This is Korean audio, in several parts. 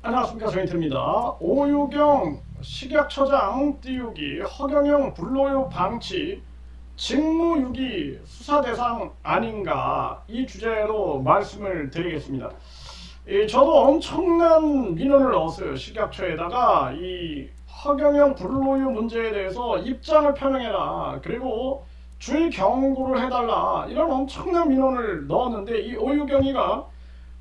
안녕하십니까, 정인태입니다. 오유경 식약처장 띄우기, 허경영 불로유 방치, 직무유기 수사 대상 아닌가, 이 주제로 말씀을 드리겠습니다. 저도 엄청난 민원을 넣었어요. 식약처에다가 이 허경영 불로유 문제에 대해서 입장을 표명해라, 그리고 주의 경고를 해달라, 이런 엄청난 민원을 넣었는데 이 오유경이가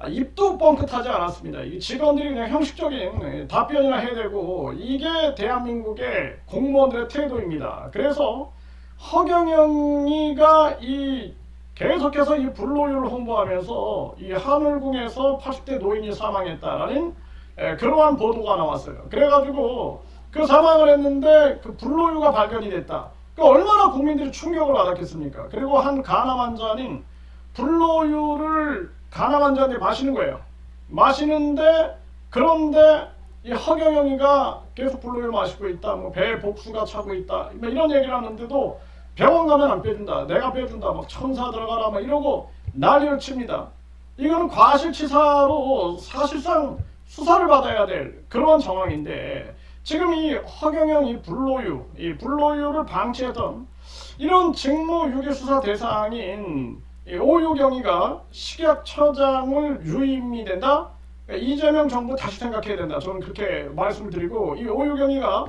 입도 뻥끗하지 않았습니다. 이 직원들이 그냥 형식적인 답변이나 해야 되고, 이게 대한민국의 공무원들의 태도입니다. 그래서 허경영이가 계속해서 이 불로유를 홍보하면서 이 하늘궁에서 80대 노인이 사망했다라는 그러한 보도가 나왔어요. 그래가지고 그 사망을 했는데 그 불로유가 발견이 됐다. 그 얼마나 국민들이 충격을 받았겠습니까? 그리고 한 간암 환자는 불로유를 간암 환자한테 마시는 거예요. 마시는데, 그런데 이 허경영이가 계속 불로유를 마시고 있다, 뭐 배 복수가 차고 있다, 뭐 이런 얘기를 하는데도 병원 가면 안 빼준다, 내가 빼준다, 막 천사 들어가라, 막 이러고 난리를 칩니다. 이거는 과실치사로 사실상 수사를 받아야 될 그런 정황인데, 지금 이 허경영 이 불로유를 방치했던 이런 직무유기수사 대상인 오유경이가 식약처장을 유임이 된다? 이재명 정부 다시 생각해야 된다. 저는 그렇게 말씀을 드리고, 이 오유경이가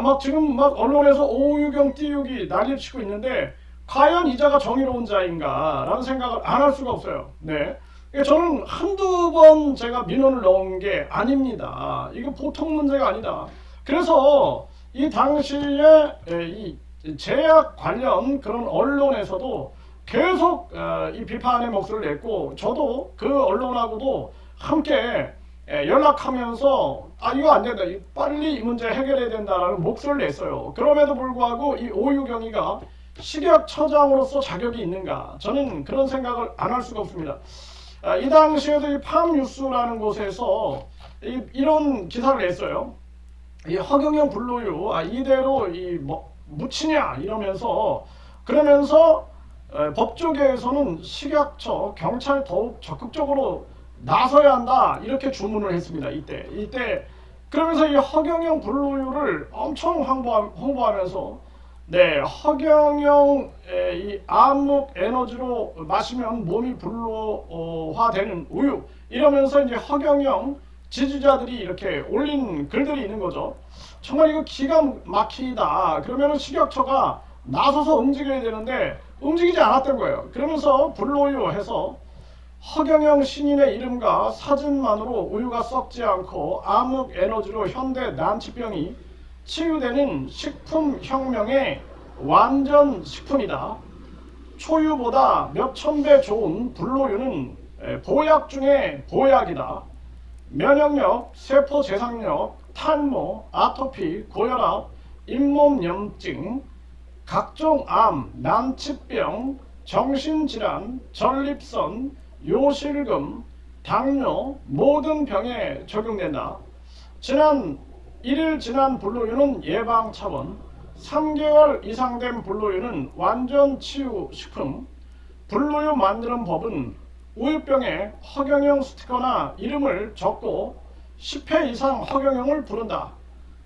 막 지금 막 언론에서 오유경 띄우기 난리를 치고 있는데, 과연 이자가 정의로운 자인가 라는 생각을 안 할 수가 없어요. 네. 저는 한두 번 제가 민원을 넣은 게 아닙니다. 이거 보통 문제가 아니다. 그래서 이 당시에 이 제약 관련 그런 언론에서도 계속 이 비판의 목소리를 냈고, 저도 그 언론하고도 함께 연락하면서 이거 안 된다, 빨리 이 문제 해결해야 된다라는 목소리를 냈어요. 그럼에도 불구하고 이 오유경이가 식약처장으로서 자격이 있는가, 저는 그런 생각을 안 할 수가 없습니다. 이 당시에도 이 팜뉴스라는 곳에서 이런 기사를 냈어요. 이 허경영 불로유 이대로 묻히냐 이러면서, 그러면서 법조계에서는 식약처, 경찰 더욱 적극적으로 나서야 한다, 이렇게 주문을 했습니다. 이때 그러면서 이 허경영 불로유를 엄청 홍보하면서, 네, 허경영 이 암흑 에너지로 마시면 몸이 불로화되는 우유, 이러면서 이제 허경영 지지자들이 이렇게 올린 글들이 있는 거죠. 정말 이거 기가 막히다. 그러면은 식약처가 나서서 움직여야 되는데 움직이지 않았던 거예요. 그러면서 불로유 해서 허경영 신인의 이름과 사진만으로 우유가 썩지 않고 암흑 에너지로 현대 난치병이 치유되는 식품혁명의 완전 식품이다. 초유보다 몇천 배 좋은 불로유는 보약 중에 보약이다. 면역력, 세포 재상력, 탈모, 아토피, 고혈압, 잇몸염증, 각종 암, 난치병, 정신질환, 전립선, 요실금, 당뇨, 모든 병에 적용된다. 지난 1일 지난 불로유는 예방 차원, 3개월 이상 된 불로유는 완전 치유 식품. 불로유 만드는 법은 우유병에 허경영 스티커나 이름을 적고 10회 이상 허경영을 부른다.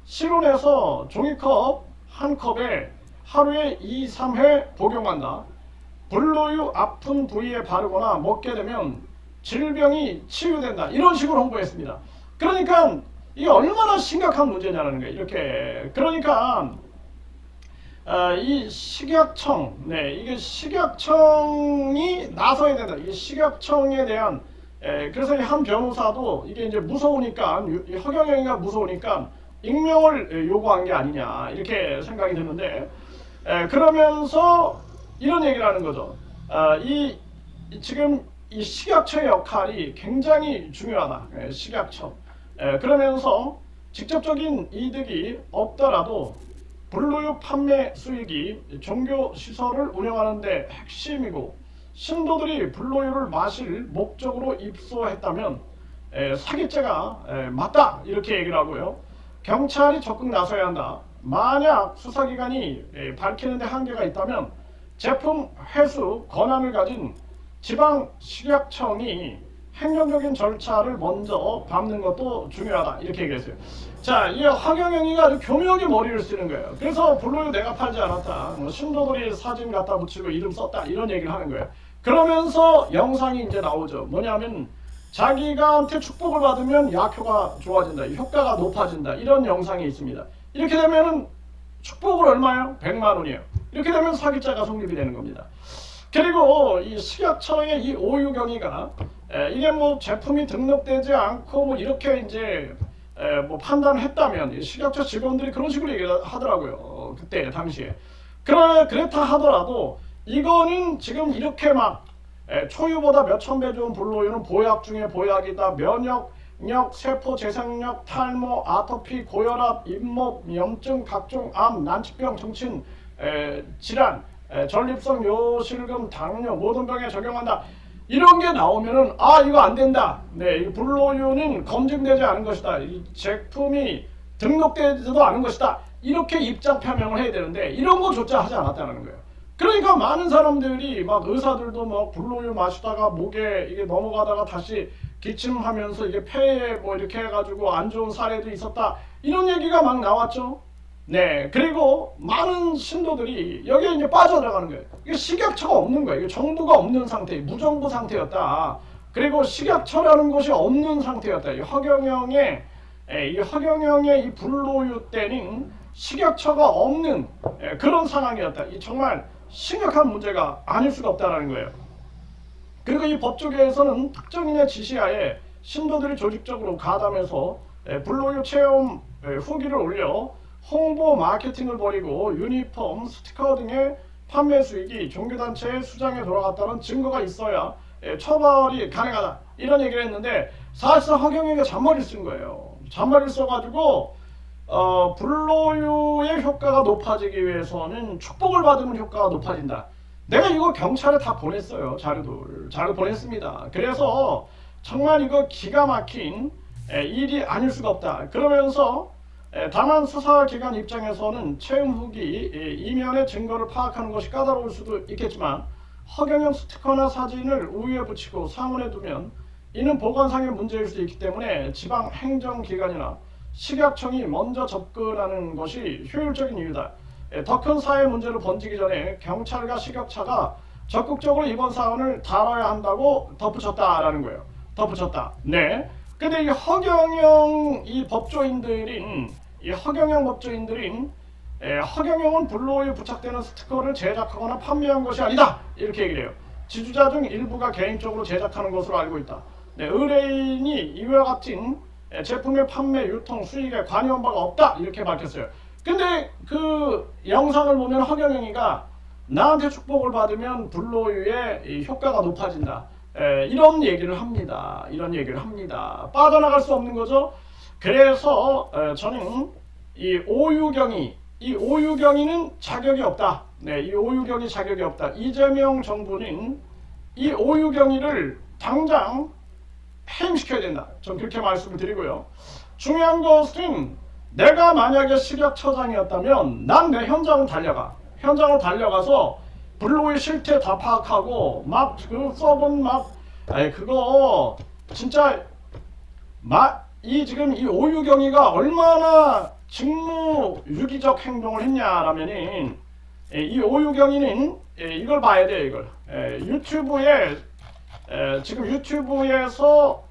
실온에서 종이컵 한 컵에 하루에 2, 3회 복용한다. 불로유 아픈 부위에 바르거나 먹게 되면 질병이 치유된다. 이런 식으로 홍보했습니다. 그러니까 이게 얼마나 심각한 문제냐는 거예요. 이렇게. 그러니까 이 식약청, 네, 이게 식약청이 나서야 된다. 이 식약청에 대한 그래서 한 변호사도 이게 이제 무서우니까, 허경영이가 무서우니까 익명을 요구한 게 아니냐, 이렇게 생각이 드는데, 그러면서 이런 얘기를 하는 거죠. 지금 이 식약처의 역할이 굉장히 중요하다. 식약처. 그러면서 직접적인 이득이 없더라도 불로유 판매 수익이 종교 시설을 운영하는 데 핵심이고, 신도들이 불로유를 마실 목적으로 입소했다면 사기죄가 맞다, 이렇게 얘기를 하고요. 경찰이 적극 나서야 한다. 만약 수사기관이 밝히는 데 한계가 있다면 제품 회수 권한을 가진 지방식약청이 행정적인 절차를 먼저 밟는 것도 중요하다 이렇게 얘기했어요. 자, 이 허경영이가 아주 교묘하게 머리를 쓰는 거예요. 그래서 블루유 내가 팔지 않았다, 뭐 신도들이 사진 갖다 붙이고 이름 썼다 이런 얘기를 하는 거예요. 그러면서 영상이 이제 나오죠. 뭐냐면 자기가한테 축복을 받으면 약효가 좋아진다, 효과가 높아진다 이런 영상이 있습니다. 이렇게 되면은 축복을 얼마요? 100만 원이에요. 이렇게 되면 사기자가 성립이 되는 겁니다. 그리고 이 식약처의 이 오유경위가 이게 뭐 제품이 등록되지 않고 뭐 이렇게 이제 뭐 판단을 했다면 식약처 직원들이 그런 식으로 얘기하더라고요. 그때 당시에. 그렇다 하더라도 이거는 지금 이렇게 막 초유보다 몇천 배 좋은 블루유는 보약 중에 보약이다. 면역력, 세포 재생력, 탈모, 아토피, 고혈압, 잇몸, 염증, 각종 암, 난치병, 정신 질환, 전립선, 요실금, 당뇨 모든 병에 적용한다. 이런 게 나오면은 아 이거 안 된다. 네, 이 블루유는 검증되지 않은 것이다. 이 제품이 등록되지도 않은 것이다. 이렇게 입장 표명을 해야 되는데 이런 거조차 하지 않았다는 거예요. 그러니까 많은 사람들이 막 의사들도 막 블루유 마시다가 목에 이게 넘어가다가 다시 기침하면서 이게 폐에 뭐 이렇게 해가지고 안 좋은 사례도 있었다. 이런 얘기가 막 나왔죠. 네, 그리고 많은 신도들이 여기에 이제 빠져들어가는 거예요. 이게 식약처가 없는 거예요. 이게 정부가 없는 상태, 무정부 상태였다. 그리고 식약처라는 것이 없는 상태였다. 이 허경영의 이 블루유 때는 식약처가 없는 그런 상황이었다. 이 정말 심각한 문제가 아닐 수가 없다라는 거예요. 그리고 이 법조계에서는 특정인의 지시하에 신도들이 조직적으로 가담해서 블루유 체험 후기를 올려 홍보 마케팅을 벌이고 유니폼, 스티커 등의 판매 수익이 종교단체의 수장에 돌아갔다는 증거가 있어야 처벌이 가능하다 이런 얘기를 했는데 사실상 허경영이가 잔머리를 쓴 거예요. 잔머리를 써가지고 블루유의 효과가 높아지기 위해서는 축복을 받으면 효과가 높아진다. 내가 이거 경찰에 다 보냈어요. 자료 보냈습니다. 그래서 정말 이거 기가 막힌 일이 아닐 수가 없다. 그러면서 다만 수사기관 입장에서는 채용 후기 이면의 증거를 파악하는 것이 까다로울 수도 있겠지만 허경영 스티커나 사진을 우유에 붙이고 상온에 두면 이는 보관상의 문제일 수 있기 때문에 지방 행정기관이나 식약청이 먼저 접근하는 것이 효율적인 이유다. 더 큰 사회 문제를 번지기 전에 경찰과 식약처가 적극적으로 이번 사안을 다뤄야 한다고 덧붙였다라는 거예요. 덧붙였다. 네. 근데 이 허경영 법조인들인 허경영은 블루유에 부착되는 스티커를 제작하거나 판매한 것이 아니다 이렇게 얘기를 해요. 지주자 중 일부가 개인적으로 제작하는 것으로 알고 있다. 네, 의뢰인이 이와 같은 제품의 판매, 유통, 수익에 관여한 바가 없다 이렇게 밝혔어요. 근데 그 영상을 보면 허경영이가 나한테 축복을 받으면 블루유의 효과가 높아진다 이런 얘기를 합니다. 빠져나갈 수 없는 거죠. 그래서 저는 이 오유경이는 자격이 없다. 네, 이 오유경이 자격이 없다. 이재명 정부는 이 오유경이를 당장 해임시켜야 된다. 전 그렇게 말씀을 드리고요. 중요한 것은 내가 만약에 식약처장이었다면 난 내 현장을 달려가서 블루유의 실태 다 파악하고 막 그 썩은 그거 진짜 지금 이 오유경이가 얼마나 직무유기적 행동을 했냐라면은 이 오유경이는 이걸 봐야 돼요. 이걸 유튜브에 지금 유튜브에서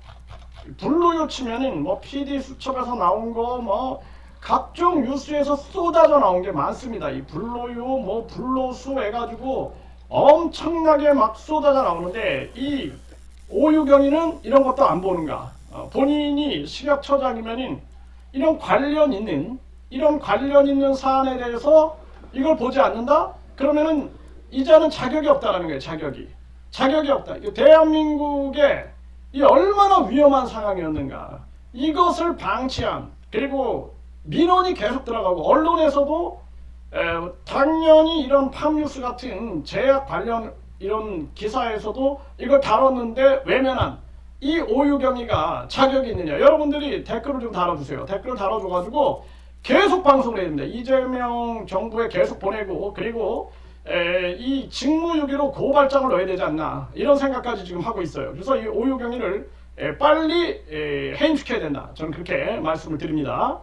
블루유 치면은 뭐 PD 수첩에서 나온 거 뭐 각종 뉴스에서 쏟아져 나온 게 많습니다. 이 블루유 뭐 블루수 해가지고 엄청나게 막 쏟아져 나오는데 이 오유경이는 이런 것도 안 보는가? 본인이 식약처장이면은 이런 관련 있는 사안에 대해서 이걸 보지 않는다? 그러면은 이제는 자격이 없다라는 거예요. 자격이 없다. 대한민국에 이 얼마나 위험한 상황이었는가? 이것을 방치한 그리고 민원이 계속 들어가고 언론에서도 당연히 이런 팜뉴스 같은 제약 관련 이런 기사에서도 이걸 다뤘는데 외면한 이 오유경이가 자격이 있느냐? 여러분들이 댓글을 좀 달아주세요. 댓글을 달아줘가지고 계속 방송을 해야 됩니다. 이재명 정부에 계속 보내고 그리고 이 직무유기로 고발장을 넣어야 되지 않나 이런 생각까지 지금 하고 있어요. 그래서 이 오유경위를 빨리 해임시켜야 된다. 저는 그렇게 말씀을 드립니다.